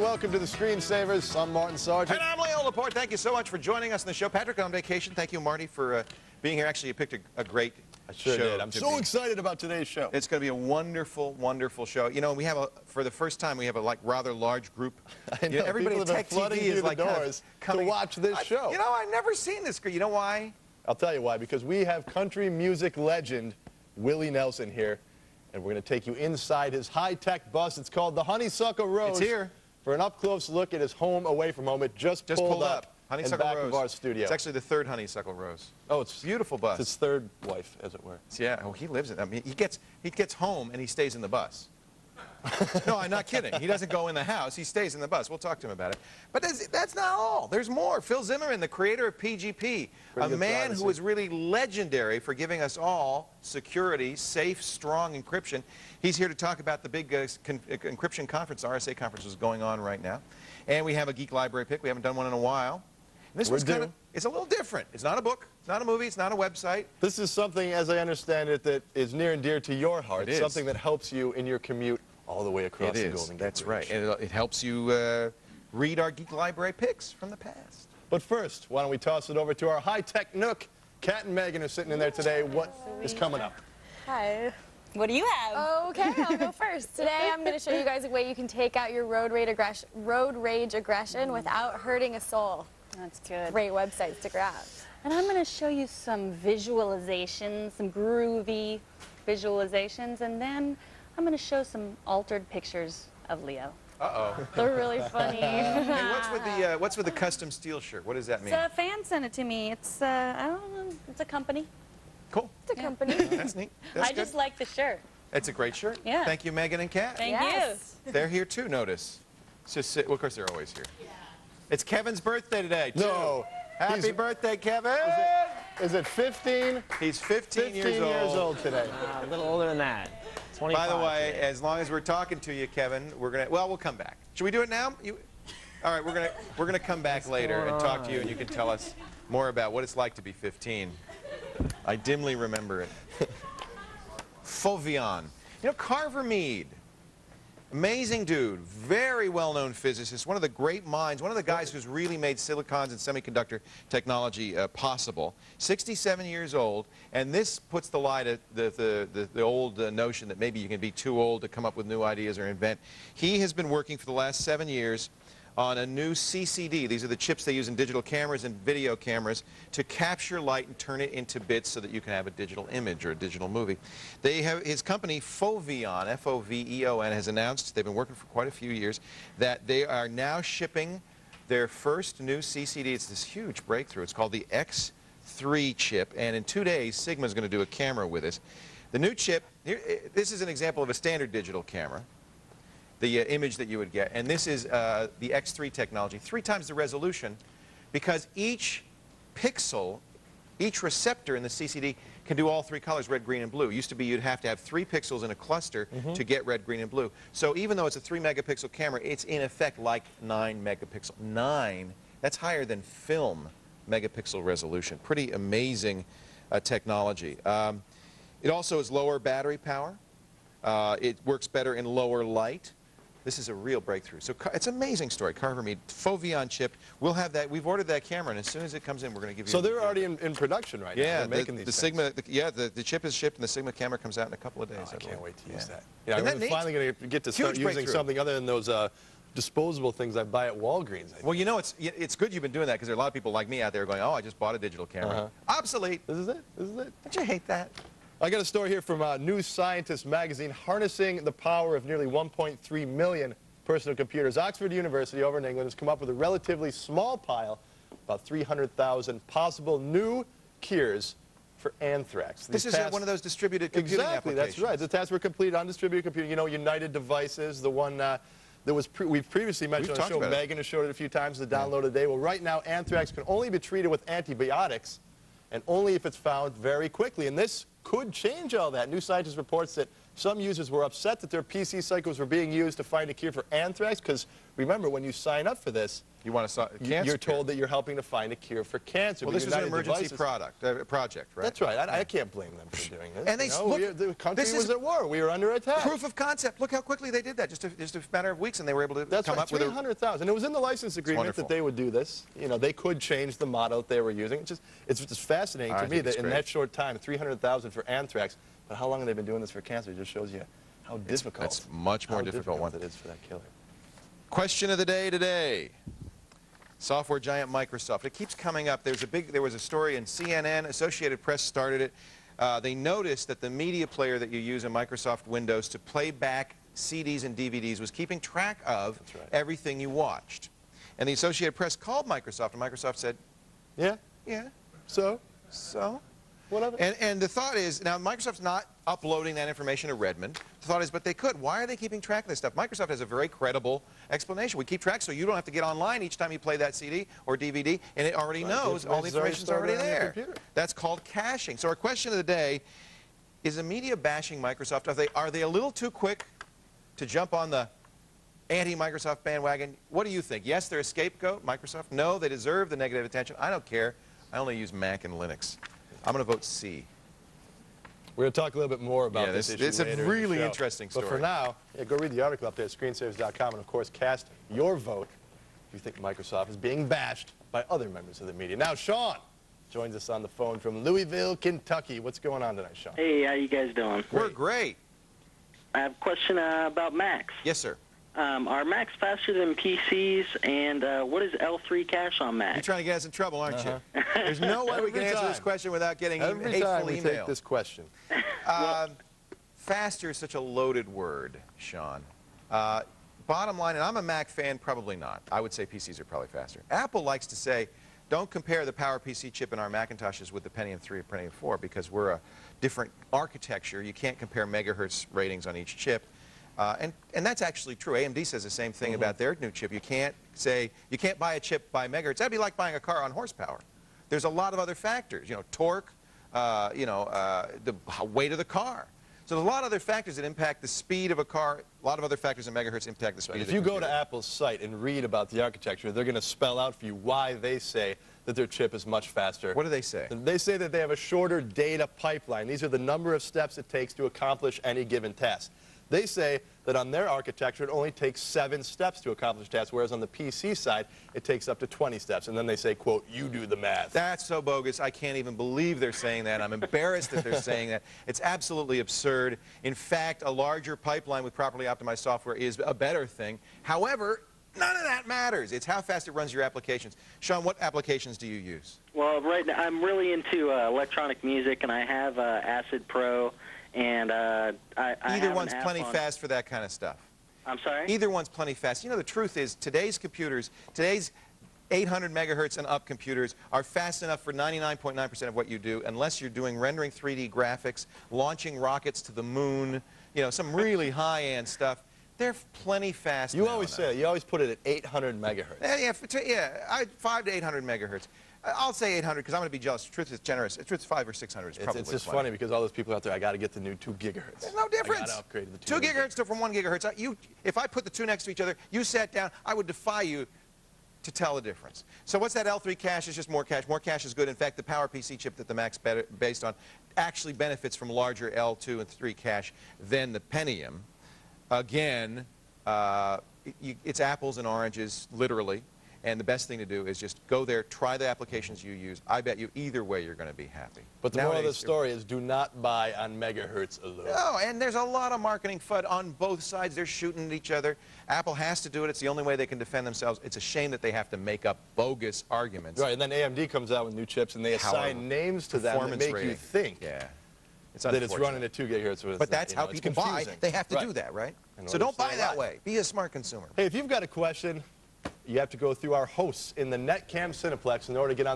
welcome to the Screensavers. I'm Martin Sargent. And I'm Leo Laporte. Thank you so much for joining us on the show. Patrick on vacation. Thank you, Marty, for being here. Actually, you picked a great show. Did. I'm so excited about today's show. It's going to be a wonderful, wonderful show. You know, we have for the first time, we have a rather large group. I know, everybody people have been flooding through the doors to watch this show. You know, I've never seen this. You know why? I'll tell you why. Because we have country music legend Willie Nelson here, and we're going to take you inside his high-tech bus. It's called the Honeysuckle Rose. It's here. For an up-close look at his home away from home. It just pulled up in the back of our studio. It's actually the third Honeysuckle Rose. Oh, it's beautiful bus. It's his third wife, as it were. Yeah. Oh, he lives in. I mean, he gets home and he stays in the bus. No, I'm not kidding. He doesn't go in the house. He stays in the bus. We'll talk to him about it. But that's not all. There's more. Phil Zimmerman, the creator of PGP, a man who is really legendary for giving us all security, safe, strong encryption. He's here to talk about the big encryption conference, the RSA conference, is going on right now. And we have a Geek Library pick. We haven't done one in a while. And this one's it's a little different. It's not a book. It's not a movie. It's not a website. This is something, as I understand it, that is near and dear to your heart. It is. Something that helps you in your commute all the way across the Golden Gate That's Bridge. right. And it helps you read our Geek Library picks from the past. But first, why don't we toss it over to our high-tech nook. Kat and Megan are sitting in there today. What is coming up? Hi. What do you have? Okay, I'll go first. Today I'm going to show you guys a way you can take out your road rage aggression without hurting a soul. That's good. Great websites to grab. And I'm going to show you some visualizations, some groovy visualizations, and then I'm going to show some altered pictures of Leo. Uh-oh. They're really funny. Hey, what's with the custom steel shirt? What does that mean? So a fan sent it to me. It's I don't know. It's a company. Cool. It's a company. That's neat. That's I just like the shirt. It's a great shirt. Yeah. Thank you, Megan and Kat. Thank you. They're here too, notice. It's just, well, of course, they're always here. Yeah. It's Kevin's birthday today, too. No. Happy birthday, Kevin. Is it 15? He's 15 years old today. A little older than that. 25 By the way, today. as long as we're talking to you, Kevin, we'll come back. Should we do it now? All right, we're gonna come back later and talk to you, and you can tell us more about what it's like to be 15. I dimly remember it. Foveon. You know, Carver Mead, amazing dude, very well-known physicist, one of the great minds, one of the guys who's really made silicons and semiconductor technology possible. 67 years old, and this puts the lie to the old notion that maybe you can be too old to come up with new ideas or invent. He has been working for the last 7 years on a new CCD. These are the chips they use in digital cameras and video cameras to capture light and turn it into bits so that you can have a digital image or a digital movie. They have his company Foveon, F-O-V-E-O-N, has announced, they've been working for quite a few years, that they are now shipping their first new CCD. It's this huge breakthrough. It's called the X3 chip, and in 2 days, Sigma's going to do a camera with this. The new chip, this is an example of a standard digital camera. The image that you would get. And this is the X3 technology, 3 times the resolution, because each pixel, each receptor in the CCD can do all 3 colors, red, green, and blue. It used to be you'd have to have 3 pixels in a cluster to get red, green, and blue. So even though it's a 3-megapixel camera, it's in effect like 9 megapixel. 9, that's higher than film megapixel resolution. Pretty amazing technology. It also has lower battery power. It works better in lower light. This is a real breakthrough. So it's an amazing story. Carver Mead, Foveon chip. We'll have that. We've ordered that camera, and as soon as it comes in, we're going to give you. So they're already in production right now. Yeah, they're making these the Sigma. The chip is shipped, and the Sigma camera comes out in a couple of days. I can't wait to use that. Yeah, I'm finally going to get to start using something other than those disposable things I buy at Walgreens. Well, you know, it's good you've been doing that, because there are a lot of people like me out there going, oh, I just bought a digital camera. Obsolete. This is it. This is it. Don't you hate that? I got a story here from New Scientist magazine, harnessing the power of nearly 1.3 million personal computers. Oxford University over in England has come up with a relatively small pile, about 300,000 possible new cures for anthrax. This is one of those distributed computing applications. That's right. The tests were completed on distributed computing. You know, United Devices, the one that was we've previously mentioned on the show. Megan has showed it a few times, the download today. Well, right now, anthrax can only be treated with antibiotics, and only if it's found very quickly. And this could change all that. New Scientist reports that some users were upset that their PC cycles were being used to find a cure for anthrax, because remember, when you sign up for this, You want to cancer? You're told that you're helping to find a cure for cancer. Well, this is an emergency project, right? That's right. I can't blame them for doing this. And they look, the country was at war. We were under attack. Proof of concept. Look how quickly they did that. Just a matter of weeks, and they were able to come up with 300,000. It was in the license agreement that they would do this. You know, they could change the model that they were using. It's just fascinating to me that in that short time, 300,000 for anthrax. But how long have they been doing this for cancer? It just shows you how difficult. It's much more difficult one. It is for that killer. Question of the day today. Software giant Microsoft. It keeps coming up. There was a story in CNN. Associated Press started it. They noticed that the media player that you use in Microsoft Windows to play back CDs and DVDs was keeping track of everything you watched. And the Associated Press called Microsoft, and Microsoft said, yeah? Yeah. So? What of it? And the thought is, now Microsoft's not uploading that information to Redmond. The thought is, but they could. Why are they keeping track of this stuff? Microsoft has a very credible explanation. We keep track so you don't have to get online each time you play that CD or DVD, and it already knows all the information's already there. That's called caching. So our question of the day, is the media bashing Microsoft? Are they a little too quick to jump on the anti-Microsoft bandwagon? What do you think? Yes, they're a scapegoat, Microsoft. No, they deserve the negative attention. I don't care. I only use Mac and Linux. I'm going to vote C. We're going to talk a little bit more about this issue later. It's a really interesting story. But for now, go read the article up there at screensavers.com, and of course, cast your vote if you think Microsoft is being bashed by other members of the media. Now, Sean joins us on the phone from Louisville, Kentucky. What's going on tonight, Sean? Hey, how you guys doing? We're great. I have a question about Macs. Yes, sir. Are Macs faster than PCs, and what is L3 cache on Macs? You're trying to get us in trouble, aren't you? There's no way we can answer this question without getting hateful email. Every time we take this question. Faster is such a loaded word, Sean. Bottom line, and I'm a Mac fan, probably not. I would say PCs are probably faster. Apple likes to say, don't compare the PowerPC chip in our Macintoshes with the Pentium 3 or Pentium 4 because we're a different architecture. You can't compare megahertz ratings on each chip. And that's actually true. AMD says the same thing about their new chip. You can't buy a chip by megahertz. That'd be like buying a car on horsepower. There's a lot of other factors, you know, torque, the weight of the car. So there's a lot of other factors that impact the speed of a car. A lot of other factors in megahertz impact the speed of the computer. If you go to Apple's site and read about the architecture, they're going to spell out for you why they say that their chip is much faster. What do they say? They say that they have a shorter data pipeline. These are the number of steps it takes to accomplish any given task. They say that on their architecture, it only takes 7 steps to accomplish a task, whereas on the PC side, it takes up to 20 steps. And then they say, quote, you do the math. That's so bogus. I can't even believe they're saying that. I'm embarrassed that they're saying that. It's absolutely absurd. In fact, a larger pipeline with properly optimized software is a better thing. However, none of that matters. It's how fast it runs your applications. Sean, what applications do you use? Well, right now, I'm really into electronic music, and I have Acid Pro. And either one's plenty fast for that kind of stuff. I'm sorry? Either one's plenty fast. You know, the truth is, today's computers, today's 800 megahertz and up computers are fast enough for 99.9% of what you do, unless you're doing rendering 3D graphics, launching rockets to the moon, you know, some really high-end stuff. They're plenty fast. You always say it. You always put it at 800 megahertz. Yeah, 5 to 800 megahertz. I'll say 800 because I'm going to be jealous. The truth is generous. The truth is 5 or 600 is probably It's just funny because all those people out there, I got to get the new 2 gigahertz. There's no difference. I got to upgrade to the 2 gigahertz from 1 gigahertz. If I put the 2 next to each other, you sat down, I would defy you to tell the difference. So what's that L3 cache? It's just more cache. More cache is good. In fact, the PowerPC chip that the Mac's based on actually benefits from larger L2 and 3 cache than the Pentium. Again, it's apples and oranges, literally. And the best thing to do is just go there, try the applications you use. I bet you either way you're going to be happy. But the moral of the story is do not buy on megahertz alone. No, and there's a lot of marketing FUD on both sides. They're shooting at each other. Apple has to do it. It's the only way they can defend themselves. It's a shame that they have to make up bogus arguments. Right, and then AMD comes out with new chips, and they assign names to them that make you think that it's running at 2 gigahertz. But that's how people buy. They have to do that, right? So don't buy that way. Be a smart consumer. Hey, if you've got a question, you have to go through our hosts in the Netcam Cineplex in order to get on